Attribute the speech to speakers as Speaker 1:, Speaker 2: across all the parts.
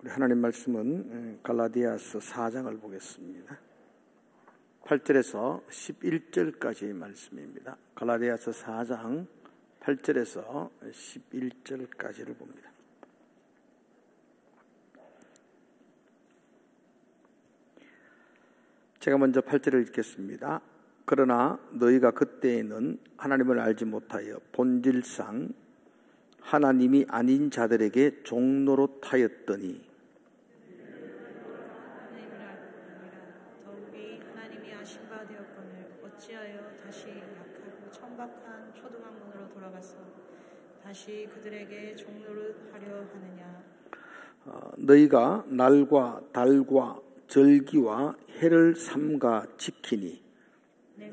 Speaker 1: 우리 하나님 말씀은 갈라디아서 4장을 보겠습니다. 8절에서 11절까지의 말씀입니다. 갈라디아서 4장 8절에서 11절까지를 봅니다. 제가 먼저 8절을 읽겠습니다. 그러나 너희가 그때에는 하나님을 알지 못하여 본질상 하나님이 아닌 자들에게 종노릇하였더니
Speaker 2: 더욱이 하나님이 아신 바 되었거늘 어찌하여 다시 약하고 천박한 초등학문으로 돌아가서 다시 그들에게 종노릇하려 하느냐.
Speaker 1: 너희가 날과 달과 절기와 해를 삼가 지키니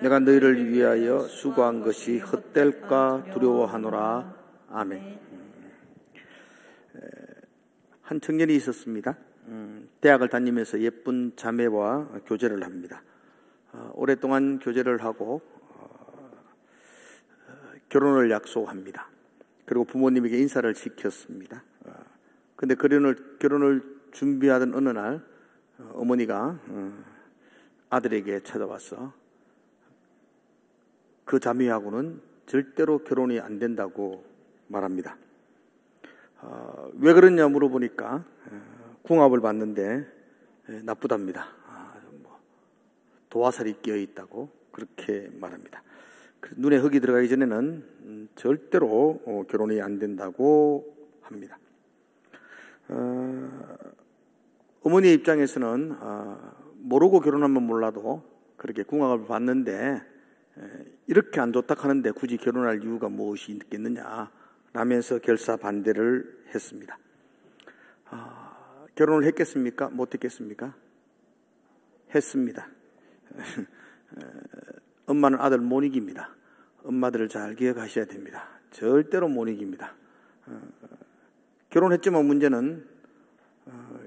Speaker 1: 내가 너희를 위하여 수고한 것이 헛될까 두려워하노라. 아멘. 한 청년이 있었습니다. 대학을 다니면서 예쁜 자매와 교제를 합니다. 오랫동안 교제를 하고 결혼을 약속합니다. 그리고 부모님에게 인사를 시켰습니다. 근데 결혼을 준비하던 어느 날 어머니가 아들에게 찾아와서 그 자매하고는 절대로 결혼이 안 된다고 말합니다. 왜 그러냐 물어보니까 궁합을 봤는데 나쁘답니다. 도화살이 끼어 있다고 그렇게 말합니다. 눈에 흙이 들어가기 전에는 절대로 결혼이 안 된다고 합니다. 어머니의 입장에서는 모르고 결혼하면 몰라도 그렇게 궁합을 봤는데 이렇게 안 좋다 하는데 굳이 결혼할 이유가 무엇이 있겠느냐 라면서 결사 반대를 했습니다. 결혼을 했겠습니까? 못 했겠습니까? 했습니다. 엄마는 아들 못 이깁니다. 엄마들을 잘 기억하셔야 됩니다. 절대로 못 이깁니다. 결혼했지만 문제는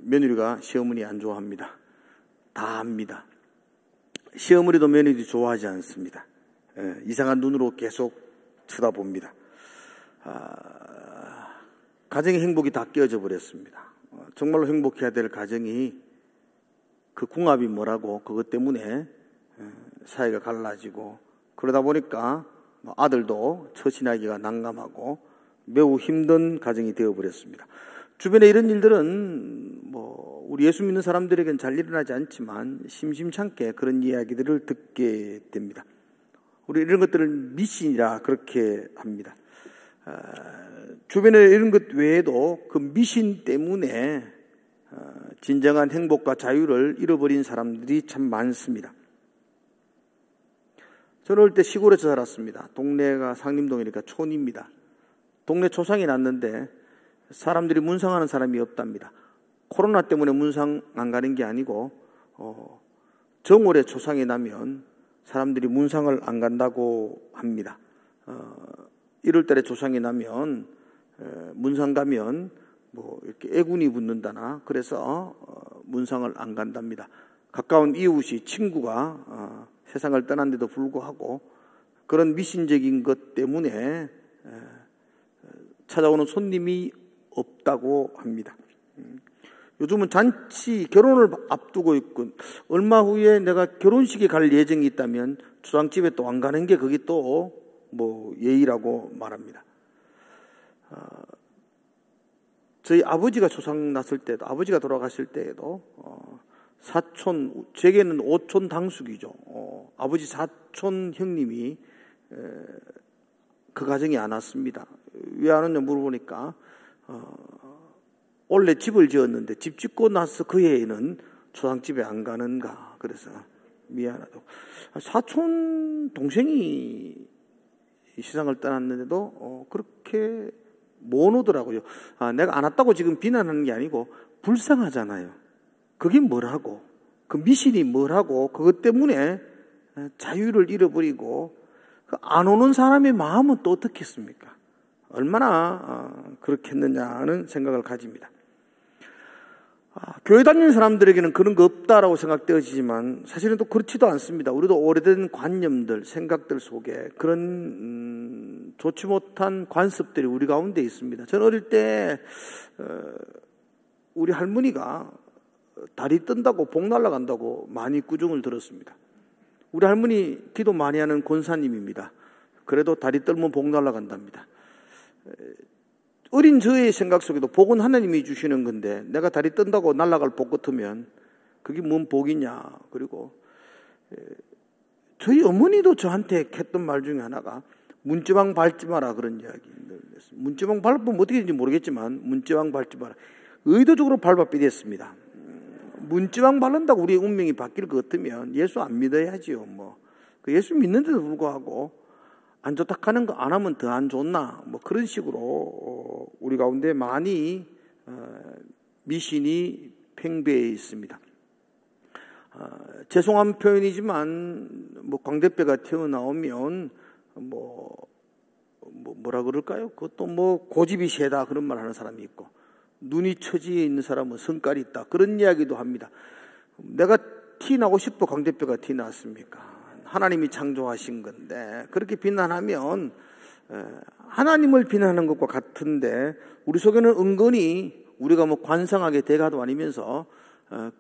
Speaker 1: 며느리가 시어머니 안 좋아합니다. 다 압니다. 시어머니도 며느리 좋아하지 않습니다. 이상한 눈으로 계속 쳐다봅니다. 가정의 행복이 다 깨어져 버렸습니다. 정말로 행복해야 될 가정이 그 궁합이 뭐라고 그것 때문에 사이가 갈라지고 그러다 보니까 아들도 처신하기가 난감하고 매우 힘든 가정이 되어버렸습니다. 주변에 이런 일들은 우리 예수 믿는 사람들에게는 잘 일어나지 않지만 심심찮게 그런 이야기들을 듣게 됩니다. 우리 이런 것들을 미신이라 그렇게 합니다. 주변에 이런 것 외에도 그 미신 때문에 진정한 행복과 자유를 잃어버린 사람들이 참 많습니다. 저는 어릴 때 시골에서 살았습니다. 동네가 상림동이니까 촌입니다. 동네 초상이 났는데 사람들이 문상하는 사람이 없답니다. 코로나 때문에 문상 안 가는 게 아니고 정월에 초상이 나면 사람들이 문상을 안 간다고 합니다. 1월 달에 조상이 나면 문상 가면 이렇게 애군이 붙는다나 그래서 문상을 안 간답니다. 가까운 이웃이 친구가 세상을 떠난데도 불구하고 그런 미신적인 것 때문에 찾아오는 손님이 없다고 합니다. 요즘은 잔치 결혼을 앞두고 있고 얼마 후에 내가 결혼식에 갈 예정이 있다면 초상집에 또 안 가는 게 그게 또 예의라고 말합니다. 저희 아버지가 초상 났을 때도 아버지가 돌아가실 때에도 사촌 제게는 오촌 당숙이죠. 아버지 사촌 형님이 그 가정에 안 왔습니다. 왜 안 왔냐 물어보니까 원래 집을 지었는데 집 짓고 나서 그 해에는 초상집에 안 가는가 그래서 미안하다고. 사촌 동생이 세상을 떠났는데도 그렇게 못 오더라고요. 내가 안 왔다고 지금 비난하는 게 아니고 불쌍하잖아요. 그게 뭐라고 그 미신이 뭐라고 그것 때문에 자유를 잃어버리고 안 오는 사람의 마음은 또 어떻겠습니까? 얼마나 그렇겠느냐는 생각을 가집니다. 교회 다니는 사람들에게는 그런 거 없다라고 생각되어지지만 사실은 또 그렇지도 않습니다. 우리도 오래된 관념들, 생각들 속에 그런 좋지 못한 관습들이 우리 가운데 있습니다. 저는 어릴 때 우리 할머니가 다리 뜬다고 복 날아간다고 많이 꾸중을 들었습니다. 우리 할머니 기도 많이 하는 권사님입니다. 그래도 다리 떨면 복 날아간답니다. 어린 저의 생각 속에도 복은 하나님이 주시는 건데 내가 다리 뜬다고 날아갈 복 같으면 그게 뭔 복이냐. 그리고 저희 어머니도 저한테 했던 말 중에 하나가 문지방 밟지 마라 그런 이야기를 했습니다. 문지방 밟으면 어떻게 되는지 모르겠지만 문지방 밟지 마라. 의도적으로 밟아삐댔습니다. 문지방 바른다고 우리의 운명이 바뀔 것 같으면 예수 안 믿어야지요. 예수 믿는데도 불구하고 안 좋다 하는 거 안 하면 더 안 좋나? 그런 식으로 우리 가운데 많이 미신이 팽배해 있습니다. 죄송한 표현이지만 광대뼈가 튀어나오면 뭐라 그럴까요? 그것도 고집이 세다 그런 말 하는 사람이 있고 눈이 처지에 있는 사람은 성깔이 있다 그런 이야기도 합니다. 내가 티 나고 싶어 광대뼈가 티 났습니까? 하나님이 창조하신 건데 그렇게 비난하면 하나님을 비난하는 것과 같은데 우리 속에는 은근히 우리가 관상하게 대가도 아니면서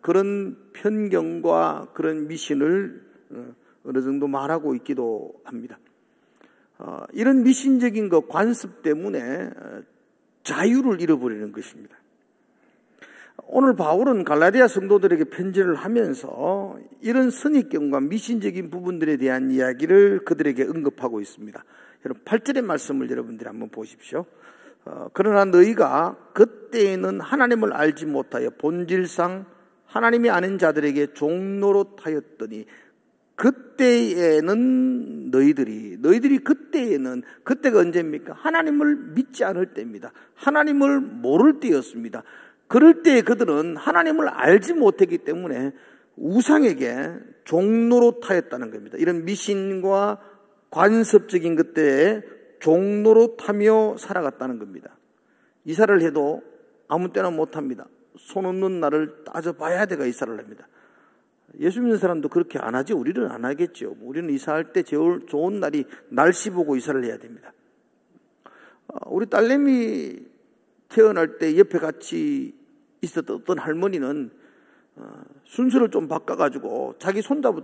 Speaker 1: 그런 편견과 그런 미신을 어느 정도 말하고 있기도 합니다. 이런 미신적인 관습 때문에 자유를 잃어버리는 것입니다. 오늘 바울은 갈라디아 성도들에게 편지를 하면서 이런 선입견과 미신적인 부분들에 대한 이야기를 그들에게 언급하고 있습니다. 여러분 8절의 말씀을 여러분들이 한번 보십시오. 그러나 너희가 그때에는 하나님을 알지 못하여 본질상 하나님이 아는 자들에게 종노릇하였더니 그때에는 너희들이 그때에는 그때가 언제입니까? 하나님을 믿지 않을 때입니다. 하나님을 모를 때였습니다. 그럴 때 그들은 하나님을 알지 못했기 때문에 우상에게 종노릇하였다는 겁니다. 이런 미신과 관습적인 것들에 종노릇하며 살아갔다는 겁니다. 이사를 해도 아무 때나 못합니다. 손 없는 날을 따져봐야 돼가 이사를 합니다. 예수 믿는 사람도 그렇게 안 하지 우리는 안 하겠죠. 우리는 이사할 때 제일 좋은 날이 날씨 보고 이사를 해야 됩니다. 우리 딸내미 태어날 때 옆에 같이 있었던 어떤 할머니는 순서를 좀 바꿔가지고 자기 손자가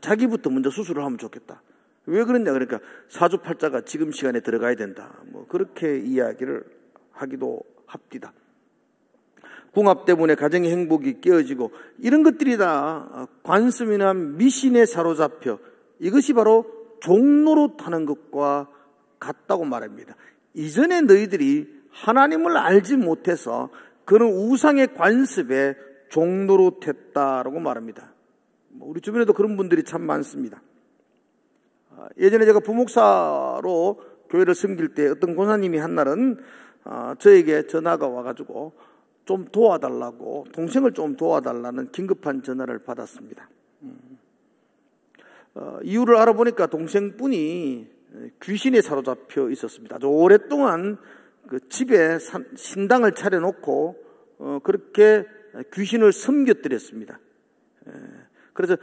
Speaker 1: 자기부터 먼저 수술을 하면 좋겠다. 왜 그러냐 그러니까 사주팔자가 지금 시간에 들어가야 된다. 그렇게 이야기를 하기도 합니다. 궁합 때문에 가정의 행복이 깨어지고 이런 것들이 다 관습이나 미신에 사로잡혀 이것이 바로 종노릇하는 것과 같다고 말합니다. 이전에 너희들이 하나님을 알지 못해서 그런 우상의 관습에 종노릇했다라고 말합니다. 우리 주변에도 그런 분들이 참 많습니다. 예전에 제가 부목사로 교회를 섬길 때 어떤 권사님이 한 날은 저에게 전화가 와가지고 좀 도와달라고 동생을 좀 도와달라는 긴급한 전화를 받았습니다. 이유를 알아보니까 동생분이 귀신에 사로잡혀 있었습니다. 아주 오랫동안 그 집에 신당을 차려놓고 그렇게 귀신을 섬겼더랬습니다. 그래서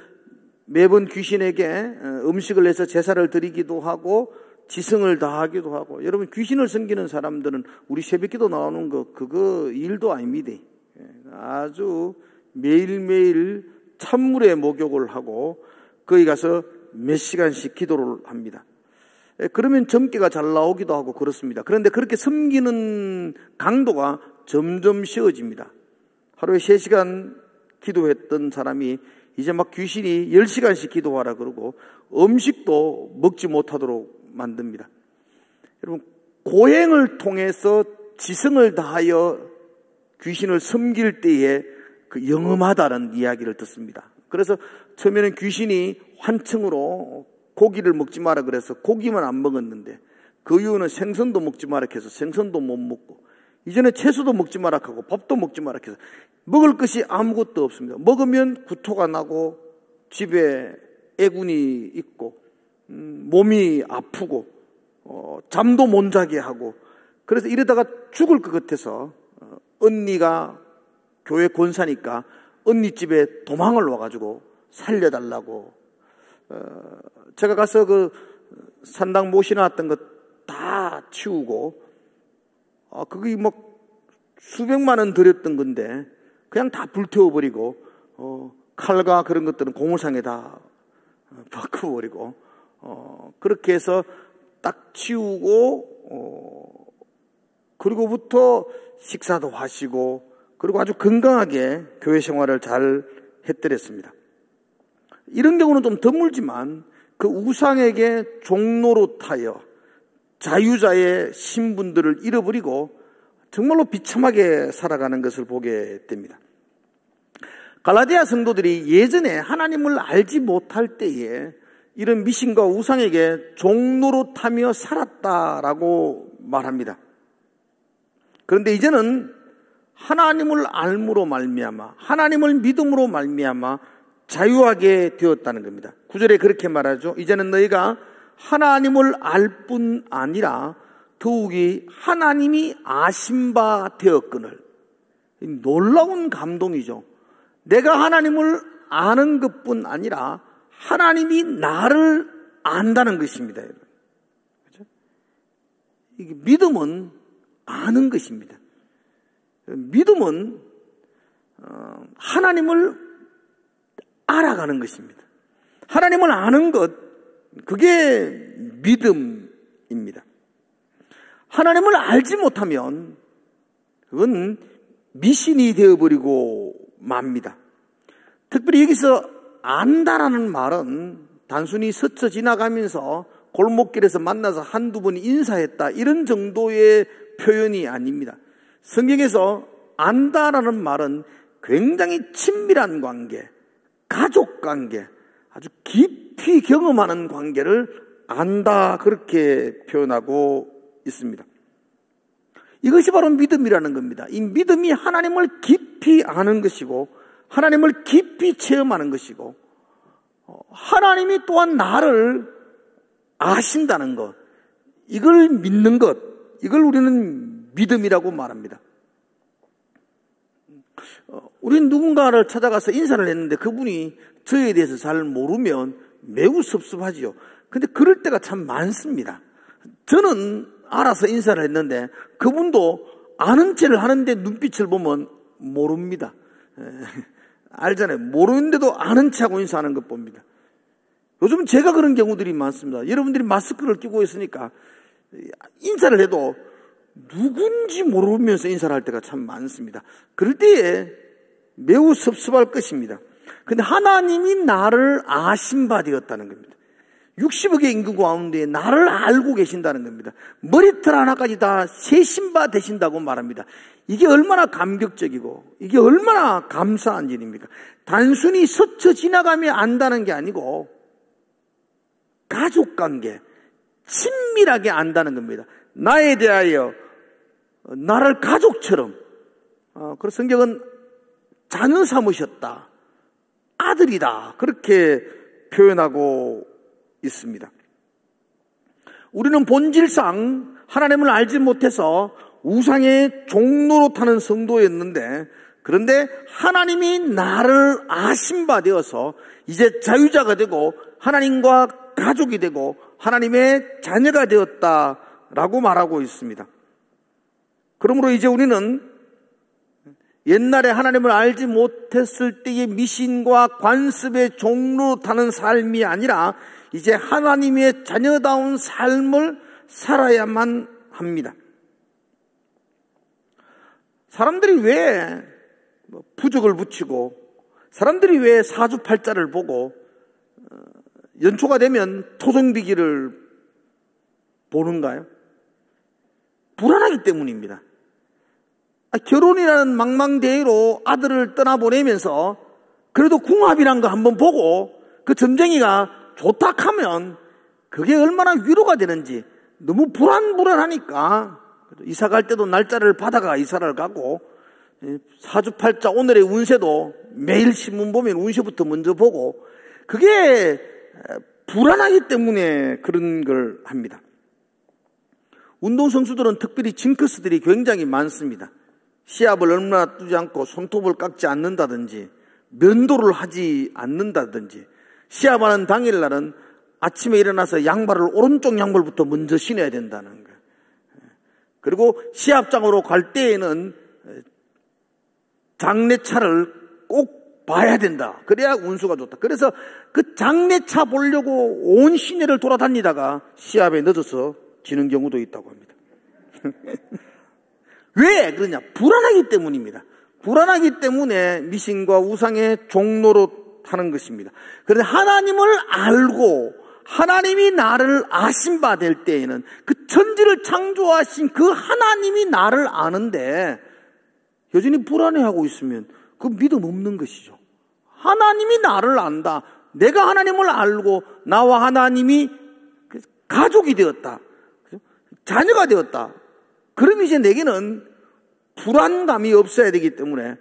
Speaker 1: 매번 귀신에게 음식을 해서 제사를 드리기도 하고 지성을 다하기도 하고 여러분 귀신을 섬기는 사람들은 우리 새벽기도 나오는 거 그거 일도 아닙니다. 아주 매일매일 찬물에 목욕을 하고 거기 가서 몇 시간씩 기도를 합니다. 그러면 점괘가 잘 나오기도 하고 그렇습니다. 그런데 그렇게 섬기는 강도가 점점 쉬워집니다. 하루에 3시간 기도했던 사람이 이제 막 귀신이 10시간씩 기도하라 그러고 음식도 먹지 못하도록 만듭니다. 여러분 고행을 통해서 지성을 다하여 귀신을 섬길 때에 그 영험하다는 이야기를 듣습니다. 그래서 처음에는 귀신이 환청으로 고기를 먹지 마라 그래서 고기만 안 먹었는데 그 이후는 생선도 먹지 마라 해서 생선도 못 먹고 이전에 채소도 먹지 마라 하고 밥도 먹지 마라 해서 먹을 것이 아무것도 없습니다. 먹으면 구토가 나고 집에 애군이 있고 몸이 아프고 잠도 못 자게 하고 그래서 이러다가 죽을 것 같아서 언니가 교회 권사니까 언니 집에 도망을 와가지고 살려달라고 제가 가서 그 산당 모시놨던 것 다 치우고 그게 막 수백만 원 들였던 건데 그냥 다 불태워버리고 칼과 그런 것들은 고물상에 다 바꿔버리고 그렇게 해서 딱 치우고 그리고부터 식사도 하시고 그리고 아주 건강하게 교회 생활을 잘 했더랬습니다. 이런 경우는 좀 드물지만 그 우상에게 종로로 타여 자유자의 신분들을 잃어버리고 정말로 비참하게 살아가는 것을 보게 됩니다. 갈라디아 성도들이 예전에 하나님을 알지 못할 때에 이런 미신과 우상에게 종로로 타며 살았다라고 말합니다. 그런데 이제는 하나님을 알므로 말미암아 하나님을 믿음으로 말미암아 자유하게 되었다는 겁니다. 9절에 그렇게 말하죠. 이제는 너희가 하나님을 알 뿐 아니라 더욱이 하나님이 아신 바 되었거늘. 놀라운 감동이죠. 내가 하나님을 아는 것뿐 아니라 하나님이 나를 안다는 것입니다. 그렇죠? 이게 믿음은 아는 것입니다. 믿음은 하나님을 알아가는 것입니다. 하나님을 아는 것, 그게 믿음입니다. 하나님을 알지 못하면 그건 미신이 되어버리고 맙니다. 특별히 여기서 안다라는 말은 단순히 스쳐 지나가면서 골목길에서 만나서 한두 번 인사했다 이런 정도의 표현이 아닙니다. 성경에서 안다라는 말은 굉장히 친밀한 관계, 가족 관계, 아주 깊이 경험하는 관계를 안다 그렇게 표현하고 있습니다. 이것이 바로 믿음이라는 겁니다. 이 믿음이 하나님을 깊이 아는 것이고 하나님을 깊이 체험하는 것이고 하나님이 또한 나를 아신다는 것, 이걸 믿는 것, 이걸 우리는 믿음이라고 말합니다. 우리는 누군가를 찾아가서 인사를 했는데 그분이 저에 대해서 잘 모르면 매우 섭섭하지요. 근데 그럴 때가 참 많습니다. 저는 알아서 인사를 했는데 그분도 아는 체를 하는데 눈빛을 보면 모릅니다. 알잖아요. 모르는데도 아는 체하고 인사하는 것 봅니다. 요즘 제가 그런 경우들이 많습니다. 여러분들이 마스크를 끼고 있으니까 인사를 해도 누군지 모르면서 인사를 할 때가 참 많습니다. 그럴 때에 매우 섭섭할 것입니다. 그런데 하나님이 나를 아신 바 되었다는 겁니다. 60억의 인구 가운데 나를 알고 계신다는 겁니다. 머리털 하나까지 다 세신 바 되신다고 말합니다. 이게 얼마나 감격적이고 이게 얼마나 감사한 일입니까? 단순히 스쳐 지나가며 안다는 게 아니고 가족관계, 친밀하게 안다는 겁니다. 나에 대하여 나를 가족처럼, 그래서 성경은 자녀 삼으셨다, 아들이다 그렇게 표현하고 있습니다. 우리는 본질상 하나님을 알지 못해서 우상의 종로로 타는 성도였는데, 그런데 하나님이 나를 아신 바 되어서 이제 자유자가 되고 하나님과 가족이 되고 하나님의 자녀가 되었다라고 말하고 있습니다. 그러므로 이제 우리는 옛날에 하나님을 알지 못했을 때의 미신과 관습의 종로로 타는 삶이 아니라 이제 하나님의 자녀다운 삶을 살아야만 합니다. 사람들이 왜 부적을 붙이고 사람들이 왜 사주팔자를 보고 연초가 되면 토종비기를 보는가요? 불안하기 때문입니다. 결혼이라는 망망대해로 아들을 떠나보내면서 그래도 궁합이란 거 한번 보고 그 점쟁이가 좋다 하면 그게 얼마나 위로가 되는지 너무 불안하니까 이사 갈 때도 날짜를 받아가 이사를 가고 사주팔자 오늘의 운세도 매일 신문 보면 운세부터 먼저 보고 그게 불안하기 때문에 그런 걸 합니다. 운동선수들은 특별히 징크스들이 굉장히 많습니다. 시합을 얼마나 뛰지 않고 손톱을 깎지 않는다든지 면도를 하지 않는다든지 시합하는 당일날은 아침에 일어나서 양발을 오른쪽 양발부터 먼저 신어야 된다는 거예요. 그리고 시합장으로 갈 때에는 장례차를 꼭 봐야 된다. 그래야 운수가 좋다. 그래서 그 장례차 보려고 온 시내를 돌아다니다가 시합에 늦어서 지는 경우도 있다고 합니다. 왜 그러냐? 불안하기 때문입니다. 불안하기 때문에 미신과 우상의 종로로 타는 것입니다. 그런데 하나님을 알고 하나님이 나를 아신 바 될 때에는 그 천지를 창조하신 그 하나님이 나를 아는데 여전히 불안해하고 있으면 그 믿음 없는 것이죠. 하나님이 나를 안다. 내가 하나님을 알고 나와 하나님이 가족이 되었다. 자녀가 되었다. 그럼 이제 내게는 불안감이 없어야 되기 때문에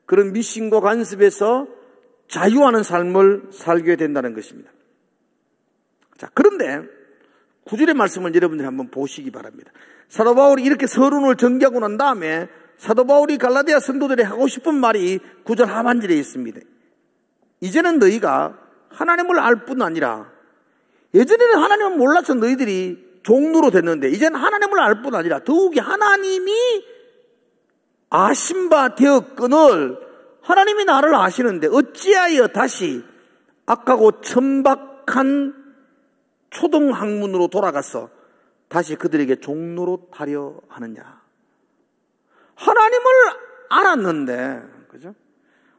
Speaker 1: 그런 미신과 간섭에서 자유하는 삶을 살게 된다는 것입니다. 자, 그런데 9절의 말씀을 여러분들이 한번 보시기 바랍니다. 사도 바울이 이렇게 서론을 전개하고 난 다음에 사도 바울이 갈라디아 성도들이 하고 싶은 말이 9절 하반절에 있습니다. 이제는 너희가 하나님을 알 뿐 아니라, 예전에는 하나님을 몰라서 너희들이 종로로 됐는데 이제는 하나님을 알 뿐 아니라 더욱이 하나님이 아신 바 되었거늘 하나님이 나를 아시는데 어찌하여 다시 악하고 천박한 초등학문으로 돌아가서 다시 그들에게 종로로 타려 하느냐. 하나님을 알았는데, 그죠?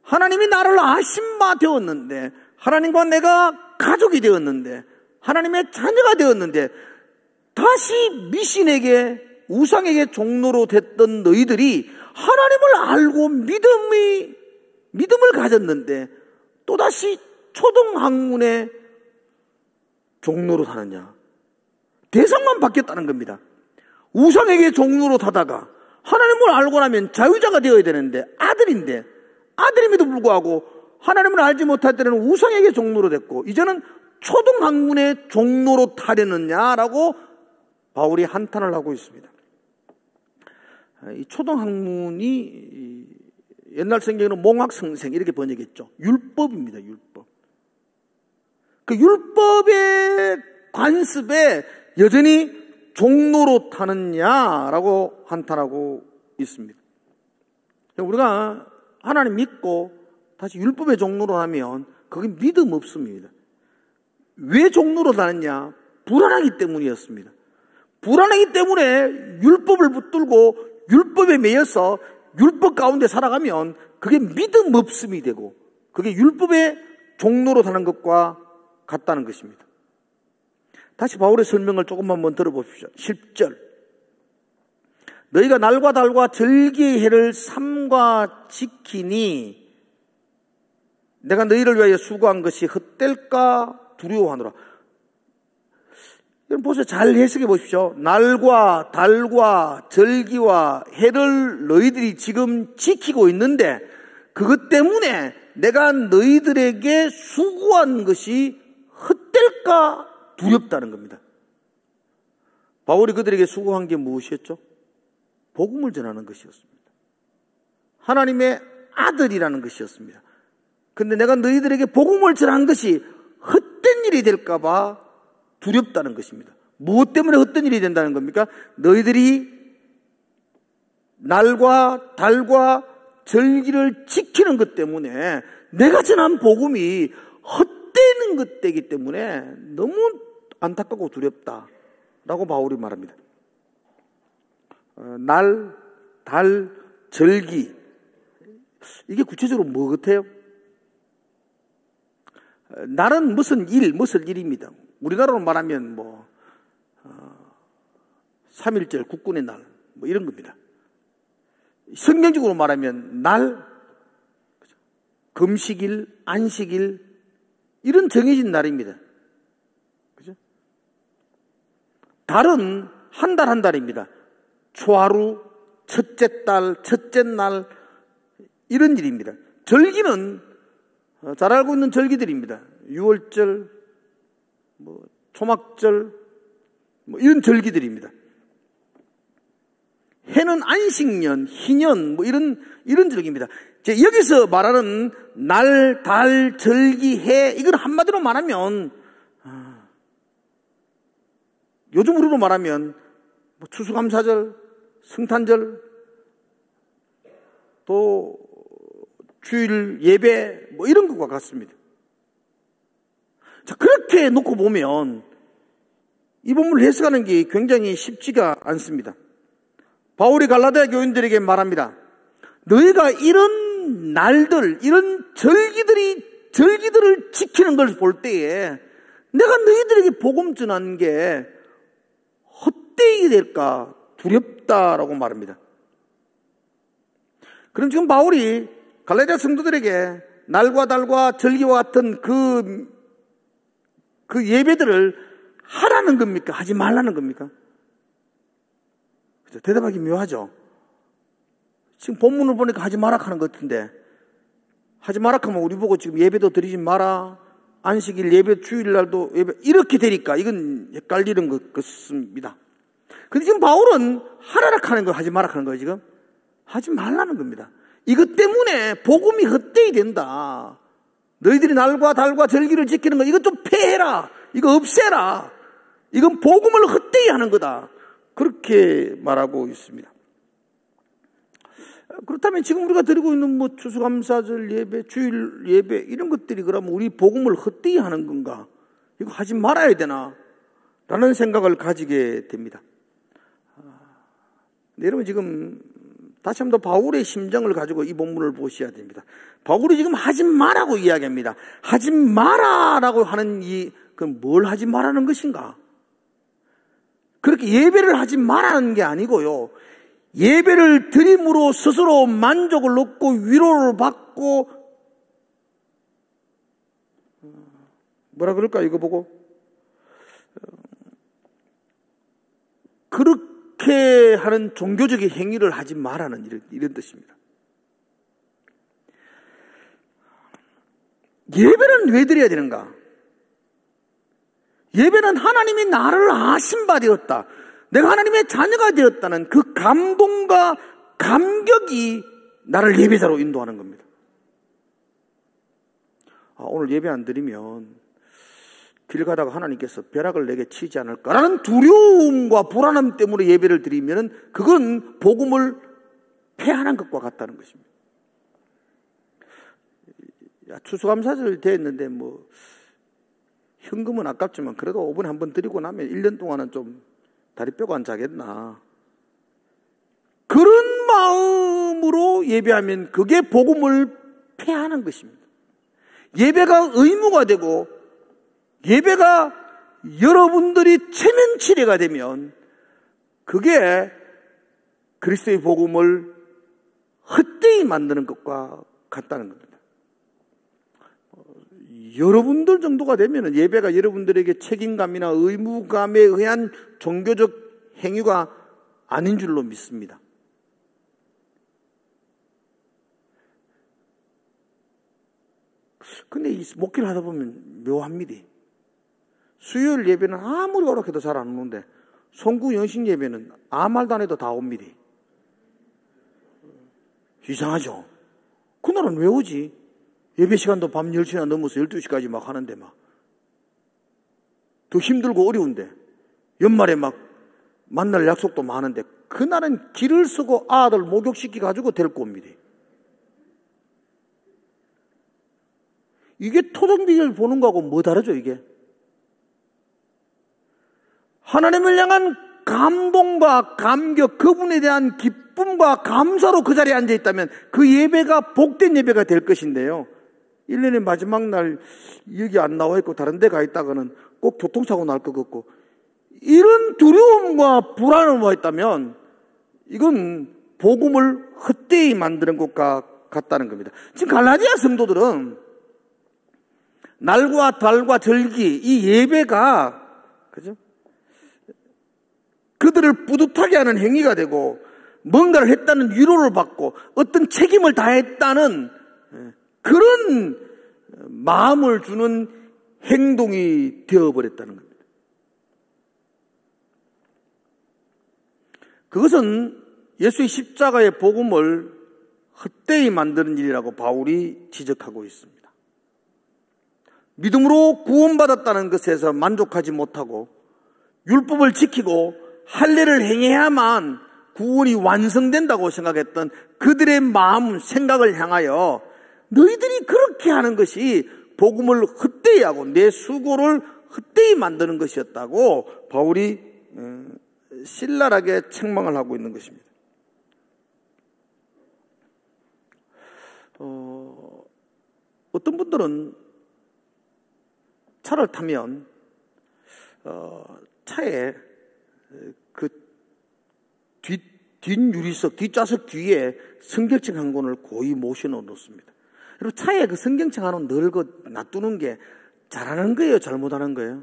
Speaker 1: 하나님이 나를 아신 바 되었는데, 하나님과 내가 가족이 되었는데, 하나님의 자녀가 되었는데, 다시 미신에게, 우상에게 종로로 됐던 너희들이 하나님을 알고 믿음을 가졌는데, 또다시 초등학문에 종로로 타느냐. 대상만 바뀌었다는 겁니다. 우상에게 종로로 타다가 하나님을 알고 나면 자유자가 되어야 되는데 아들인데, 아들임에도 불구하고 하나님을 알지 못할 때는 우상에게 종로로 됐고 이제는 초등학문에 종로로 타려느냐라고 바울이 한탄을 하고 있습니다. 이 초등학문이 옛날 성경에는 몽학성생 이렇게 번역했죠. 율법입니다. 율법. 그 율법의 관습에 여전히 종로로 타느냐라고 한탄하고 있습니다. 우리가 하나님 믿고 다시 율법의 종로로 하면 그게 믿음 없습니다. 왜 종로로 타느냐? 불안하기 때문이었습니다. 불안하기 때문에 율법을 붙들고 율법에 매여서 율법 가운데 살아가면 그게 믿음 없음이 되고 그게 율법의 종로로 타는 것과 같다는 것입니다. 다시 바울의 설명을 조금만 한번 들어보십시오. 10절. 너희가 날과 달과 절기의 해를 삼가 지키니 내가 너희를 위하여 수고한 것이 헛될까 두려워하노라. 여러분 보세요. 잘 해석해 보십시오. 날과 달과 절기와 해를 너희들이 지금 지키고 있는데 그것 때문에 내가 너희들에게 수고한 것이 헛될까 두렵다는 겁니다. 바울이 그들에게 수고한 게 무엇이었죠? 복음을 전하는 것이었습니다. 하나님의 아들이라는 것이었습니다. 그런데 내가 너희들에게 복음을 전한 것이 헛된 일이 될까 봐 두렵다는 것입니다. 무엇 때문에 헛된 일이 된다는 겁니까? 너희들이 날과 달과 절기를 지키는 것 때문에 내가 전한 복음이 헛되는 것 되기 때문에 너무 안타깝고 두렵다라고 바울이 말합니다. 날, 달, 절기 이게 구체적으로 뭐 같아요? 날은 무슨 일입니다. 우리나라로 말하면 3.1절 국군의 날 이런 겁니다. 성경적으로 말하면 날, 금식일, 안식일 이런 정해진 날입니다. 그죠? 달은 한 달 한 달입니다. 초하루, 첫째 달, 첫째 날 이런 일입니다. 절기는 잘 알고 있는 절기들입니다. 유월절, 초막절 이런 절기들입니다. 해는 안식년, 희년 이런 절기입니다. 여기서 말하는 날, 달, 절기, 해 이건 한마디로 말하면 요즘으로 말하면 추수감사절, 성탄절 또 주일 예배 뭐 이런 것과 같습니다. 자, 그렇게 놓고 보면 이 본문을 해석하는 게 굉장히 쉽지가 않습니다. 바울이 갈라디아 교인들에게 말합니다. 너희가 이런 날들, 이런 절기들을 지키는 걸 볼 때에 내가 너희들에게 복음 전하는 게 헛되이 될까 두렵다라고 말합니다. 그럼 지금 바울이 갈라디아 성도들에게 날과 달과 절기와 같은 그 예배들을 하라는 겁니까? 하지 말라는 겁니까? 그렇죠? 대답하기 묘하죠. 지금 본문을 보니까 하지 마라 하는 것 같은데, 하지 마라 하면 우리 보고 지금 예배도 드리지 마라, 안식일 예배, 주일날도 예배, 이렇게 되니까 이건 헷갈리는 것 같습니다. 근데 지금 바울은 하라라 하는 거, 하지 마라 하는 거예요, 지금. 하지 말라는 겁니다. 이것 때문에 복음이 헛되이 된다. 너희들이 날과 달과 절기를 지키는 거, 이것 좀 폐해라. 이거 없애라. 이건 복음을 헛되이 하는 거다. 그렇게 말하고 있습니다. 그렇다면 지금 우리가 드리고 있는 뭐 추수감사절 예배, 주일 예배 이런 것들이 그러면 우리 복음을 헛되이 하는 건가? 이거 하지 말아야 되나? 라는 생각을 가지게 됩니다. 여러분 지금 다시 한번 더 바울의 심정을 가지고 이 본문을 보셔야 됩니다. 바울이 지금 하지 마라고 이야기합니다. 하지 마라라고 하는 그건 뭘 하지 마라는 것인가? 그렇게 예배를 하지 마라는 게 아니고요. 예배를 드림으로 스스로 만족을 얻고 위로를 받고 뭐라 그럴까 이거 보고 그렇게 하는 종교적인 행위를 하지 마라는 이런 뜻입니다. 예배는 왜 드려야 되는가? 예배는 하나님이 나를 아신 바 되었다. 내가 하나님의 자녀가 되었다는 그 감동과 감격이 나를 예배자로 인도하는 겁니다. 오늘 예배 안 드리면 길 가다가 하나님께서 벼락을 내게 치지 않을까라는 두려움과 불안함 때문에 예배를 드리면 그건 복음을 폐하는 것과 같다는 것입니다. 추수감사절 됐는데 뭐 현금은 아깝지만 그래도 5분에 한 번 드리고 나면 1년 동안은 좀 다리뼈가 안 자겠나. 그런 마음으로 예배하면 그게 복음을 폐하는 것입니다. 예배가 의무가 되고 예배가 여러분들이 체면치레가 되면 그게 그리스도의 복음을 헛되이 만드는 것과 같다는 겁니다. 여러분들 정도가 되면 예배가 여러분들에게 책임감이나 의무감에 의한 종교적 행위가 아닌 줄로 믿습니다. 근데 이 목회를 하다 보면 묘합니다. 수요일 예배는 아무리 오락해도 잘 안 오는데 송구 연식 예배는 아무 말도 안 해도 다 옵니다. 이상하죠? 그날은 왜 오지? 예배 시간도 밤 10시나 넘어서 12시까지 막 하는데 막 더 힘들고 어려운데 연말에 막 만날 약속도 많은데 그날은 길을 쓰고 아들 목욕시켜가지고 데리고 옵니다. 이게 토종비를 보는 거하고 뭐 다르죠 이게? 하나님을 향한 감동과 감격, 그분에 대한 기쁨과 감사로 그 자리에 앉아있다면 그 예배가 복된 예배가 될 것인데요. 1년의 마지막 날 여기 안 나와 있고 다른 데 가 있다가는 꼭 교통사고 날 것 같고 이런 두려움과 불안을 있다면 이건 복음을 헛되이 만드는 것과 같다는 겁니다. 지금 갈라디아 성도들은 날과 달과 절기 이 예배가 그죠? 그들을 뿌듯하게 하는 행위가 되고 뭔가를 했다는 위로를 받고 어떤 책임을 다했다는 그런 마음을 주는 행동이 되어버렸다는 겁니다. 그것은 예수의 십자가의 복음을 헛되이 만드는 일이라고 바울이 지적하고 있습니다. 믿음으로 구원받았다는 것에서 만족하지 못하고 율법을 지키고 할례를 행해야만 구원이 완성된다고 생각했던 그들의 마음, 생각을 향하여 너희들이 그렇게 하는 것이 복음을 헛되이 하고 내 수고를 헛되이 만드는 것이었다고 바울이 신랄하게 책망을 하고 있는 것입니다. 어떤 분들은 차를 타면 차에 그 뒷유리석, 뒷좌석 뒤에 성경책 한 권을 고이 모셔 놓습니다. 그리고 차에 그 성경책 하나 늘 놔두는 게 잘하는 거예요, 잘못하는 거예요?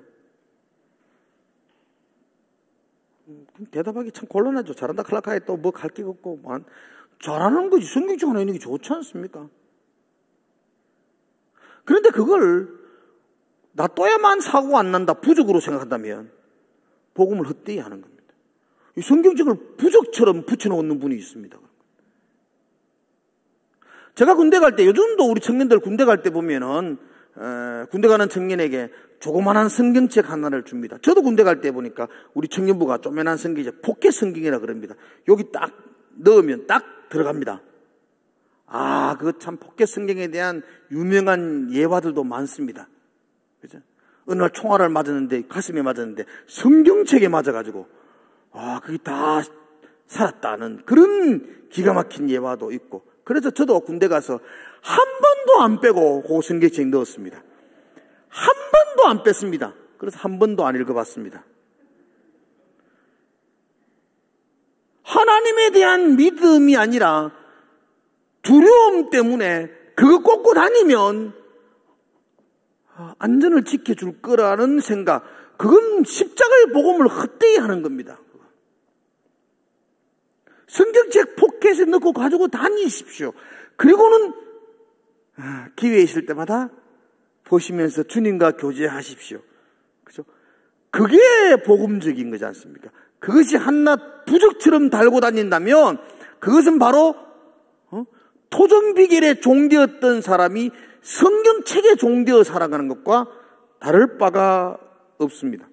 Speaker 1: 대답하기 참 곤란하죠. 잘한다 칼라카에 또 뭐 갈 게 없고 잘하는 거지. 성경책 하나 있는 게 좋지 않습니까? 그런데 그걸 놔둬야만 사고가 안 난다, 부적으로 생각한다면 복음을 헛되이 하는 겁니다. 이 성경책을 부적처럼 붙여놓는 분이 있습니다. 제가 군대 갈 때, 요즘도 우리 청년들 군대 갈 때 보면은 군대 가는 청년에게 조그만한 성경책 하나를 줍니다. 저도 군대 갈 때 보니까 우리 청년부가 조그만한 성경책, 포켓 성경이라 그럽니다. 여기 딱 넣으면 딱 들어갑니다. 그 참 포켓 성경에 대한 유명한 예화들도 많습니다. 그죠? 어느 날 총알을 맞았는데, 가슴에 맞았는데 성경책에 맞아가지고 그게 다 살았다는 그런 기가 막힌 예화도 있고, 그래서 저도 군대 가서 한 번도 안 빼고 그 성경책 넣었습니다. 한 번도 안 뺐습니다. 그래서 한 번도 안 읽어봤습니다. 하나님에 대한 믿음이 아니라 두려움 때문에 그거 꽂고 다니면 안전을 지켜줄 거라는 생각, 그건 십자가의 복음을 헛되이 하는 겁니다. 성경책 포켓에 넣고 가지고 다니십시오. 그리고는 기회 있을 때마다 보시면서 주님과 교제하십시오. 그죠? 그게 복음적인 거지 않습니까? 그것이 한낱 부적처럼 달고 다닌다면 그것은 바로 토종비결의 종되었던 사람이 성경책의 종되어 살아가는 것과 다를 바가 없습니다.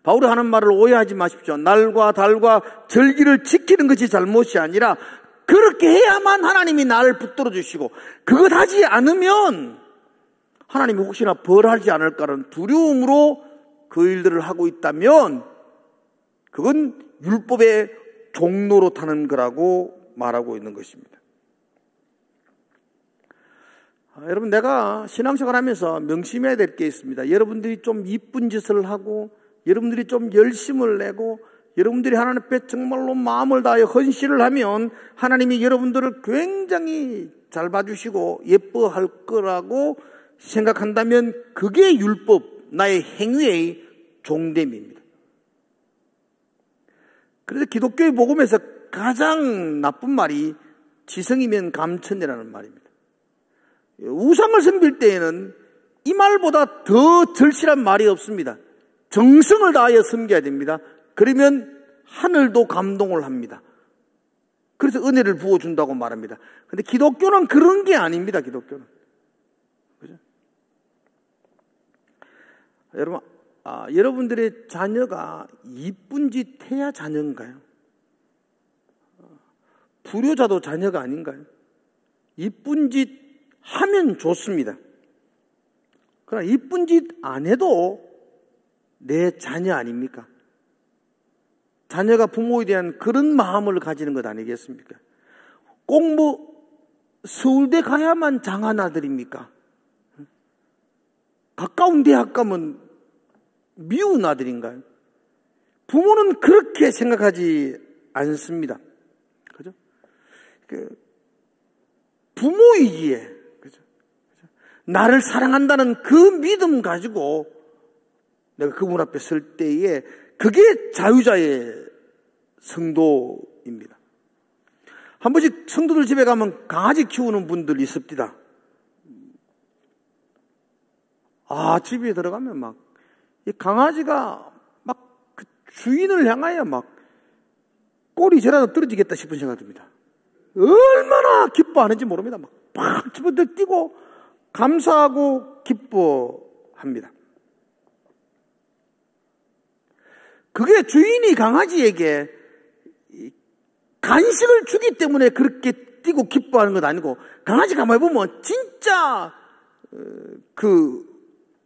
Speaker 1: 바울이 하는 말을 오해하지 마십시오. 날과 달과 절기를 지키는 것이 잘못이 아니라 그렇게 해야만 하나님이 나를 붙들어 주시고, 그것 하지 않으면 하나님이 혹시나 벌하지 않을까라는 두려움으로 그 일들을 하고 있다면 그건 율법의 종로로 타는 거라고 말하고 있는 것입니다. 여러분, 내가 신앙생활 하면서 명심해야 될 게 있습니다. 여러분들이 좀 이쁜 짓을 하고, 여러분들이 좀 열심을 내고, 여러분들이 하나님 앞에 정말로 마음을 다하여 헌신을 하면 하나님이 여러분들을 굉장히 잘 봐주시고 예뻐할 거라고 생각한다면 그게 율법, 나의 행위의 종됨입니다. 그래서 기독교의 복음에서 가장 나쁜 말이 지성이면 감천이라는 말입니다. 우상을 섬길 때에는 이 말보다 더 절실한 말이 없습니다. 정성을 다하여 섬겨야 됩니다. 그러면 하늘도 감동을 합니다. 그래서 은혜를 부어준다고 말합니다. 그런데 기독교는 그런 게 아닙니다. 기독교는. 그죠? 여러분, 여러분들의 자녀가 이쁜 짓 해야 자녀인가요? 불효자도 자녀가 아닌가요? 이쁜 짓 하면 좋습니다. 그러나 이쁜 짓 안 해도 내 자녀 아닙니까? 자녀가 부모에 대한 그런 마음을 가지는 것 아니겠습니까? 꼭 서울대 가야만 장한 아들입니까? 가까운 대학 가면 미운 아들인가요? 부모는 그렇게 생각하지 않습니다. 그죠? 부모이기에, 그죠? 나를 사랑한다는 그 믿음 가지고 내가 그분 앞에 설 때에 그게 자유자의 성도입니다. 한 번씩 성도들 집에 가면 강아지 키우는 분들이 있습니다. 집에 들어가면 막 이 강아지가 막 그 주인을 향하여 막 꼬리 저라도 떨어지겠다 싶은 생각이 듭니다. 얼마나 기뻐하는지 모릅니다. 막 집어들 뛰고 감사하고 기뻐합니다. 그게 주인이 강아지에게 간식을 주기 때문에 그렇게 뛰고 기뻐하는 것 아니고, 강아지 가만히 보면 진짜 그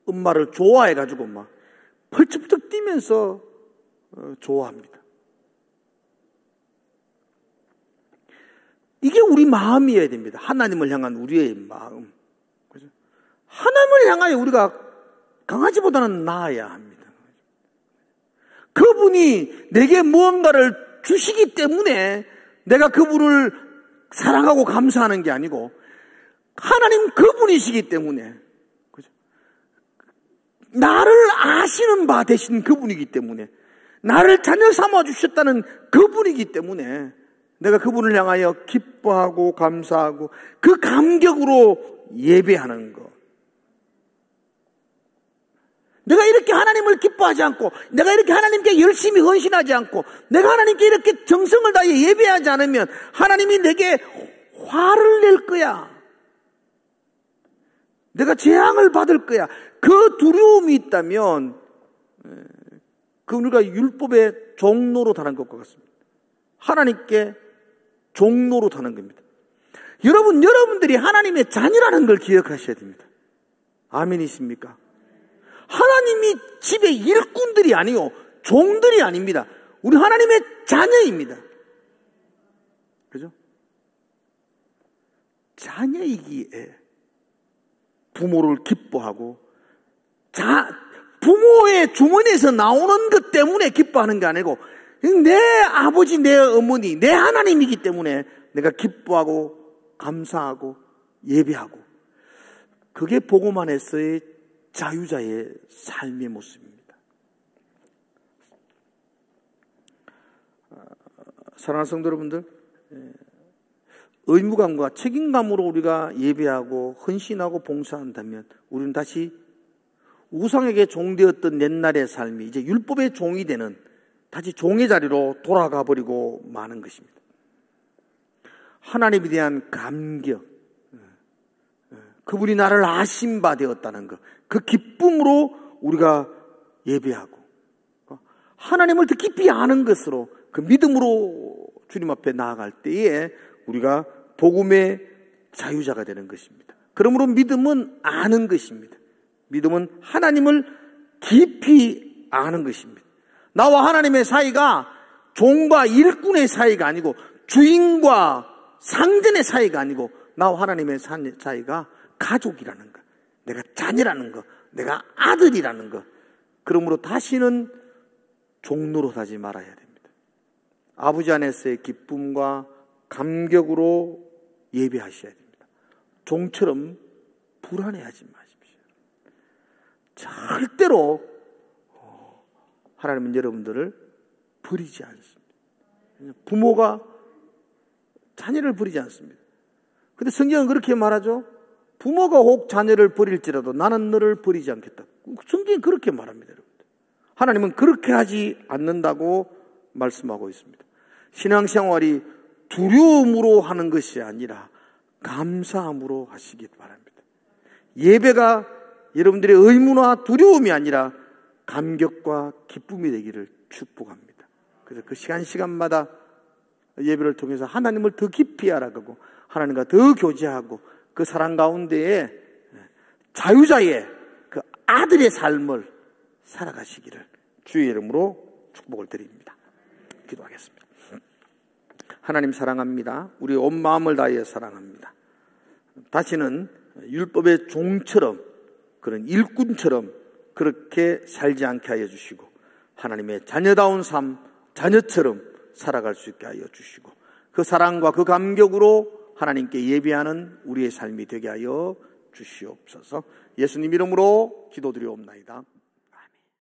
Speaker 1: 엄마를 좋아해가지고 막 펄쩍펄쩍 뛰면서 좋아합니다. 이게 우리 마음이어야 됩니다. 하나님을 향한 우리의 마음. 그죠? 하나님을 향하여 우리가 강아지보다는 나아야 합니다. 그분이 내게 무언가를 주시기 때문에 내가 그분을 사랑하고 감사하는 게 아니고, 하나님 그분이시기 때문에, 그죠? 나를 아시는 바 되신 그분이기 때문에, 나를 자녀 삼아 주셨다는 그분이기 때문에 내가 그분을 향하여 기뻐하고 감사하고 그 감격으로 예배하는 것. 내가 이렇게 하나님을 기뻐하지 않고, 내가 이렇게 하나님께 열심히 헌신하지 않고, 내가 하나님께 이렇게 정성을 다해 예배하지 않으면 하나님이 내게 화를 낼 거야. 내가 재앙을 받을 거야. 그 두려움이 있다면 그 우리가 율법의 종로로 타는 것과 같습니다. 하나님께 종로로 타는 겁니다. 여러분들이 하나님의 자녀라는 걸 기억하셔야 됩니다. 아멘이십니까? 하나님이 집의 일꾼들이 아니요, 종들이 아닙니다. 우리 하나님의 자녀입니다. 그죠? 자녀이기에 부모를 기뻐하고, 부모의 주머니에서 나오는 것 때문에 기뻐하는 게 아니고, 내 아버지, 내 어머니, 내 하나님이기 때문에 내가 기뻐하고 감사하고 예배하고, 그게 복음 안에서의 자유자의 삶의 모습입니다. 사랑하는 성도 여러분들, 의무감과 책임감으로 우리가 예배하고 헌신하고 봉사한다면 우리는 다시 우상에게 종되었던 옛날의 삶이 이제 율법의 종이 되는, 다시 종의 자리로 돌아가 버리고 마는 것입니다. 하나님에 대한 감격, 그분이 나를 아신 바 되었다는 것, 그 기쁨으로 우리가 예배하고, 하나님을 더 깊이 아는 것으로, 그 믿음으로 주님 앞에 나아갈 때에 우리가 복음의 자유자가 되는 것입니다. 그러므로 믿음은 아는 것입니다. 믿음은 하나님을 깊이 아는 것입니다. 나와 하나님의 사이가 종과 일꾼의 사이가 아니고, 주인과 상전의 사이가 아니고, 나와 하나님의 사이가 가족이라는 것, 내가 자녀라는 것, 내가 아들이라는 것. 그러므로 다시는 종로로 사지 말아야 됩니다. 아버지 안에서의 기쁨과 감격으로 예배하셔야 됩니다. 종처럼 불안해하지 마십시오. 절대로 하나님은 여러분들을 버리지 않습니다. 부모가 자녀를 버리지 않습니다. 그런데 성경은 그렇게 말하죠. 부모가 혹 자녀를 버릴지라도 나는 너를 버리지 않겠다. 성경이 그렇게 말합니다. 여러분들. 하나님은 그렇게 하지 않는다고 말씀하고 있습니다. 신앙생활이 두려움으로 하는 것이 아니라 감사함으로 하시기 바랍니다. 예배가 여러분들의 의무나 두려움이 아니라 감격과 기쁨이 되기를 축복합니다. 그래서 그 시간마다 예배를 통해서 하나님을 더 깊이 알아가고 하나님과 더 교제하고 그 사랑 가운데에 자유자의 그 아들의 삶을 살아가시기를 주의 이름으로 축복을 드립니다. 기도하겠습니다. 하나님 사랑합니다. 우리 온 마음을 다해 사랑합니다. 다시는 율법의 종처럼, 그런 일꾼처럼 그렇게 살지 않게 하여 주시고 하나님의 자녀다운 삶, 자녀처럼 살아갈 수 있게 하여 주시고 그 사랑과 그 감격으로 하나님께 예배하는 우리의 삶이 되게 하여 주시옵소서. 예수님 이름으로 기도드리옵나이다.